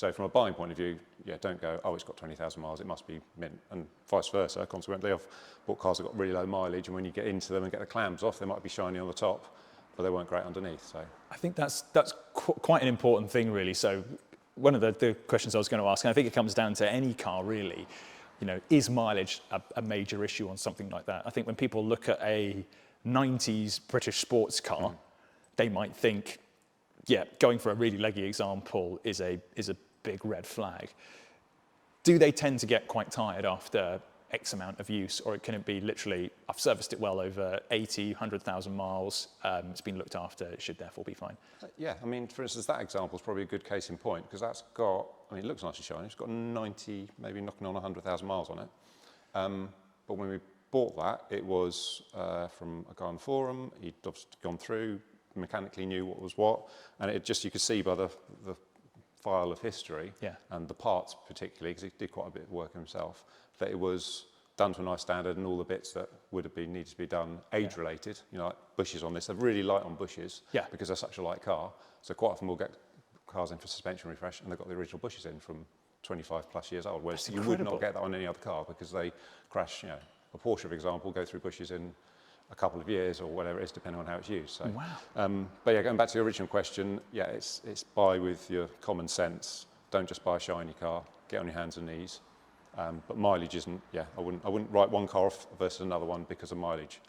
So from a buying point of view, yeah, don't go, oh, it's got 20,000 miles, it must be mint, and vice versa. Consequently, I've bought cars that got really low mileage, and when you get into them and get the clams off, they might be shiny on the top, but they weren't great underneath. So I think that's quite an important thing, really. So one of the questions I was going to ask, and I think it comes down to any car, really, is mileage a major issue on something like that? I think when people look at a 90s British sports car, they might think, yeah, going for a really leggy example is a big red flag. Do they tend to get quite tired after X amount of use, or can it be literally, I've serviced it well over 80, 100,000 miles, it's been looked after, it should therefore be fine? Yeah, I mean, for instance, that example is probably a good case in point, because that's got, I mean, it looks nice and shiny, it's got 90, maybe knocking on 100,000 miles on it. But when we bought that, it was from a guy on the forum, he'd obviously gone through, mechanically knew what was what, and it just, you could see by the file of history, and the parts particularly, because he did quite a bit of work himself, that it was done to a nice standard, and all the bits that would have been needed to be done age related, like bushes on this, they're really light on bushes because they're such a light car. So quite often we'll get cars in for suspension refresh and they've got the original bushes in from 25 plus years old, whereas you would not get that on any other car because they crash, a Porsche, for example, go through bushes in a couple of years or whatever it is, depending on how it's used. So, but yeah, going back to the original question, yeah, it's buy with your common sense. Don't just buy a shiny car. Get on your hands and knees. But mileage isn't. Yeah, I wouldn't write one car off versus another one because of mileage.